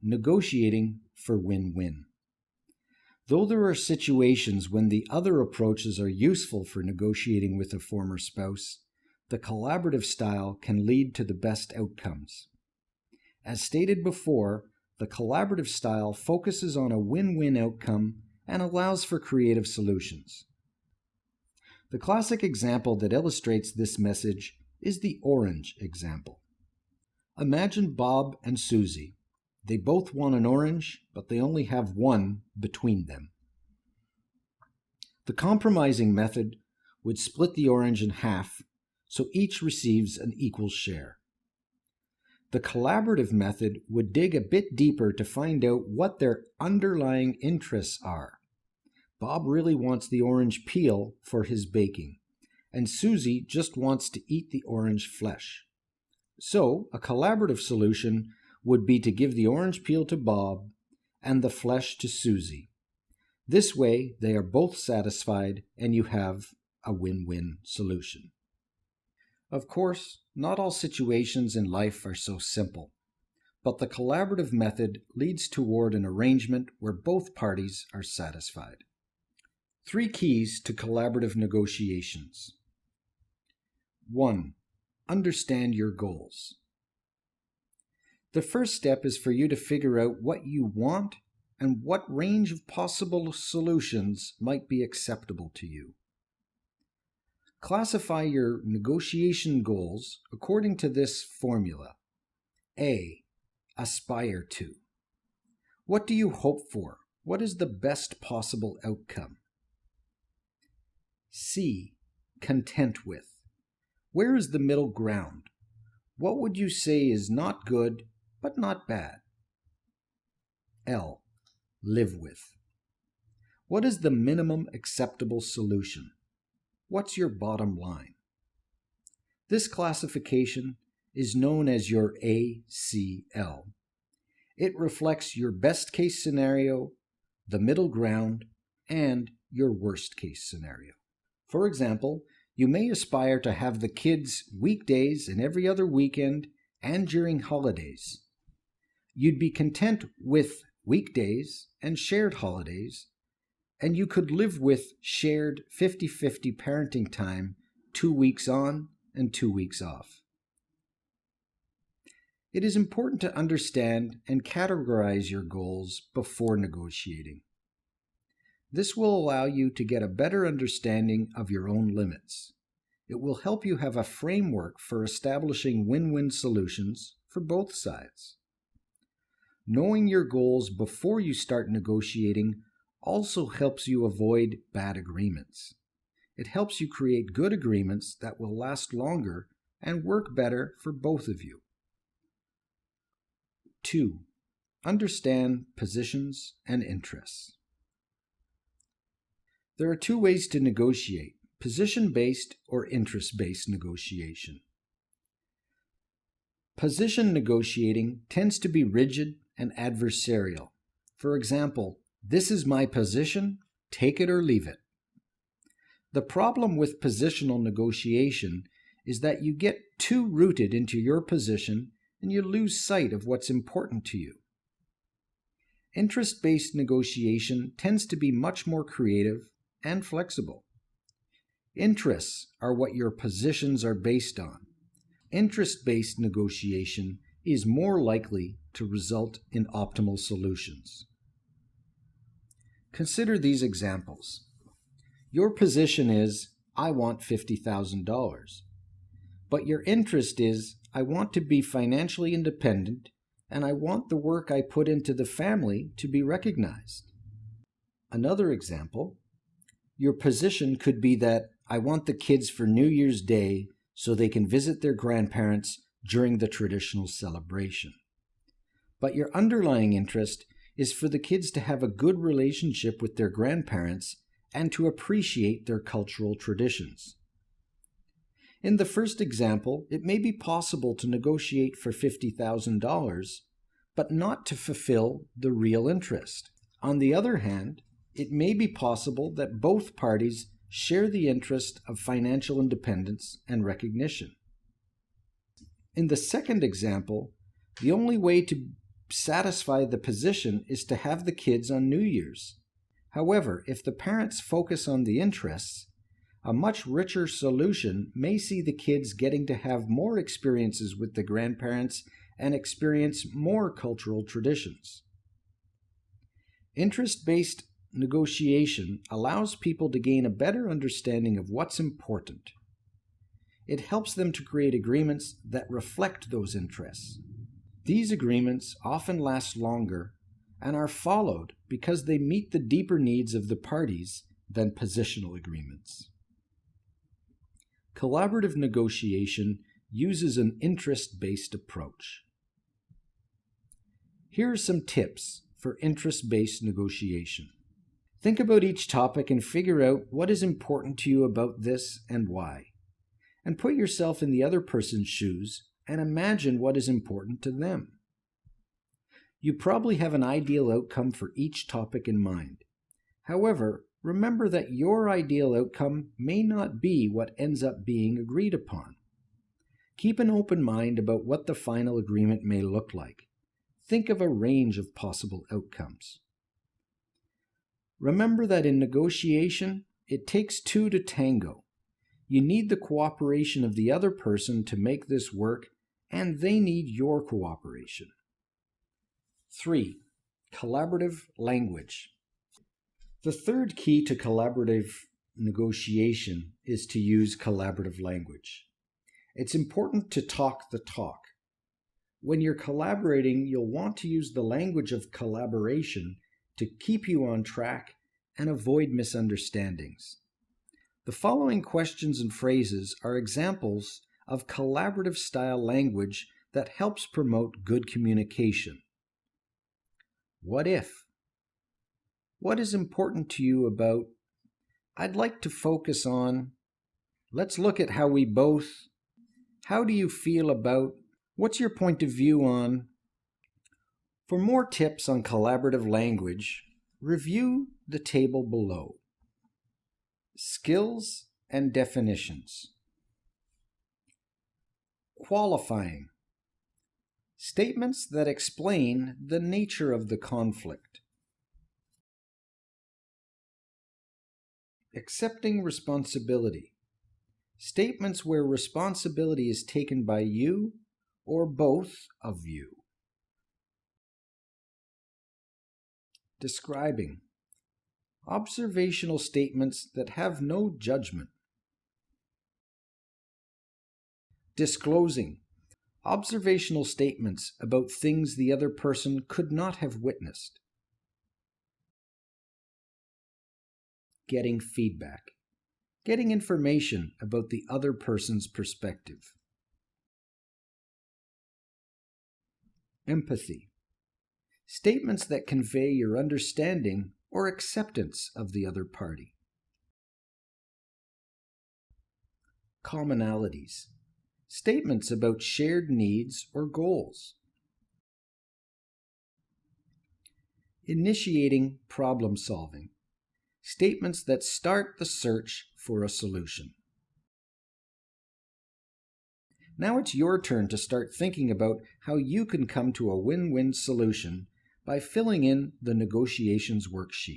negotiating for win-win. Though there are situations when the other approaches are useful for negotiating with a former spouse, the collaborative style can lead to the best outcomes. As stated before, the collaborative style focuses on a win-win outcome and allows for creative solutions. The classic example that illustrates this message is the orange example. Imagine Bob and Susie. They both want an orange, but they only have one between them. The compromising method would split the orange in half, so each receives an equal share. The collaborative method would dig a bit deeper to find out what their underlying interests are. Bob really wants the orange peel for his baking, and Susie just wants to eat the orange flesh. So, a collaborative solution would be to give the orange peel to Bob and the flesh to Susie. This way, they are both satisfied and you have a win-win solution. Of course, not all situations in life are so simple, but the collaborative method leads toward an arrangement where both parties are satisfied. 3 keys to collaborative negotiations. 1. Understand your goals. The first step is for you to figure out what you want and what range of possible solutions might be acceptable to you. Classify your negotiation goals according to this formula. A. Aspire to. What do you hope for? What is the best possible outcome? C. Content with. Where is the middle ground? What would you say is not good, but not bad? L. Live with. What is the minimum acceptable solution? What's your bottom line? This classification is known as your ACL. It reflects your best case scenario, the middle ground, and your worst case scenario. For example, you may aspire to have the kids weekdays and every other weekend and during holidays. You'd be content with weekdays and shared holidays, and you could live with shared 50-50 parenting time 2 weeks on and 2 weeks off. It is important to understand and categorize your goals before negotiating. This will allow you to get a better understanding of your own limits. It will help you have a framework for establishing win-win solutions for both sides. Knowing your goals before you start negotiating also helps you avoid bad agreements. It helps you create good agreements that will last longer and work better for both of you. 2. Understand positions and interests. There are 2 ways to negotiate: position-based or interest-based negotiation. Position negotiating tends to be rigid and adversarial. For example, this is my position, take it or leave it. The problem with positional negotiation is that you get too rooted into your position and you lose sight of what's important to you. Interest-based negotiation tends to be much more creative and flexible. Interests are what your positions are based on. Interest-based negotiation is more likely to result in optimal solutions. Consider these examples. Your position is, I want $50,000. But your interest is, I want to be financially independent and I want the work I put into the family to be recognized. Another example, your position could be that I want the kids for New Year's Day so they can visit their grandparents during the traditional celebration. But your underlying interest is for the kids to have a good relationship with their grandparents and to appreciate their cultural traditions. In the first example, it may be possible to negotiate for $50,000, but not to fulfill the real interest. On the other hand, it may be possible that both parties share the interest of financial independence and recognition. In the second example, the only way to satisfy the position is to have the kids on New Year's. However, if the parents focus on the interests, a much richer solution may see the kids getting to have more experiences with the grandparents and experience more cultural traditions. Interest-based negotiation allows people to gain a better understanding of what's important. It helps them to create agreements that reflect those interests. These agreements often last longer and are followed because they meet the deeper needs of the parties than positional agreements. Collaborative negotiation uses an interest-based approach. Here are some tips for interest-based negotiation. Think about each topic and figure out what is important to you about this and why. And put yourself in the other person's shoes and imagine what is important to them. You probably have an ideal outcome for each topic in mind. However, remember that your ideal outcome may not be what ends up being agreed upon. Keep an open mind about what the final agreement may look like. Think of a range of possible outcomes. Remember that in negotiation, it takes two to tango. You need the cooperation of the other person to make this work, and they need your cooperation. 3. Collaborative language. The third key to collaborative negotiation is to use collaborative language. It's important to talk the talk. When you're collaborating, you'll want to use the language of collaboration to keep you on track and avoid misunderstandings. The following questions and phrases are examples of collaborative style language that helps promote good communication. What if? What is important to you about? I'd like to focus on. Let's look at how we both. How do you feel about? What's your point of view on? For more tips on collaborative language, review the table below. Skills and definitions. Qualifying. Statements that explain the nature of the conflict. Accepting responsibility. Statements where responsibility is taken by you or both of you. Describing. Observational statements that have no judgment. Disclosing. Observational statements about things the other person could not have witnessed. Getting feedback. Getting information about the other person's perspective. Empathy. Statements that convey your understanding or acceptance of the other party. Commonalities. Statements about shared needs or goals. Initiating problem solving. Statements that start the search for a solution. Now it's your turn to start thinking about how you can come to a win-win solution by filling in the negotiations worksheet.